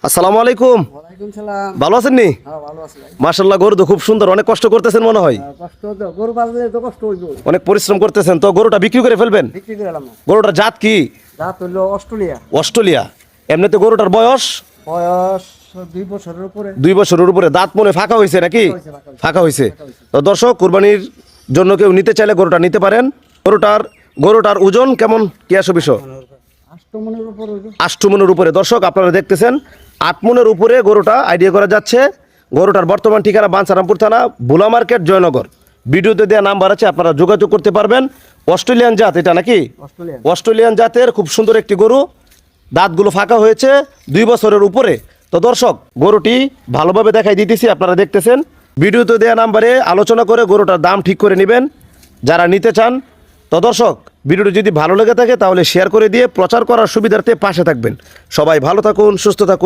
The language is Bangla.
আসসালামু আলাইকুম। ওয়ালাইকুম সালাম। ভালো আছেন নি? হ্যাঁ ভালো আছি ভাই। মাশাআল্লাহ, গরু তো খুব সুন্দর। অনেক কষ্ট করতেছেন মনে হয়। কষ্ট তো গরু পাললে তো কষ্ট হইব। অনেক পরিশ্রম করতেছেন। তো গরুটা বিক্রি করে ফেলবেন? বিক্রি করে এলাম। গরুটার জাত কি? রাত হইলো অস্ট্রেলিয়া। অস্ট্রেলিয়া। এমনিতে গরুটার বয়স বয়স 2 বছরের উপরে। 2 বছরের উপরে। দাঁত মনে ফাঁকা হয়েছে নাকি? ফাঁকা হয়েছে। তো দর্শক, কুরবানির জন্য কেউ নিতে চাইলে গরুটা নিতে পারেন। গরুটার ওজন কেমন কি আসে বিষয়? 8 মনের উপরে হইব। 8 মনের উপরে। দর্শক আপনারা দেখতেছেন 8 মনের উপরে গরুটা আইডিয়া করা যাচ্ছে। গরুটার বর্তমান ঠিকানা বাঞ্ছারামপুর থানা, ভোলা মার্কেট, জয়নগর। ভিডিওতে দেওয়া নাম্বার আছে, আপনারা যোগাযোগ করতে পারবেন। অস্ট্রেলিয়ান জাত এটা নাকি? অস্ট্রেলিয়া। অস্ট্রেলিয়ান জাতের খুব সুন্দর একটি গরু। দাঁতগুলো ফাঁকা হয়েছে, 2 বছরের উপরে। তো দর্শক, গরুটি ভালোভাবে দেখাই দিতেছি, আপনারা দেখতেছেন। ভিডিওতে দেওয়া নাম্বারে আলোচনা করে গরুটার দাম ঠিক করে নেবেন যারা নিতে চান। তো দর্শক, ভিডিওটি যদি ভালো লেগে থাকে তাহলে শেয়ার করে দিয়ে প্রচার করার সুবিধার্থে পাশে থাকবেন। সবাই ভালো থাকুন, সুস্থ থাকুন।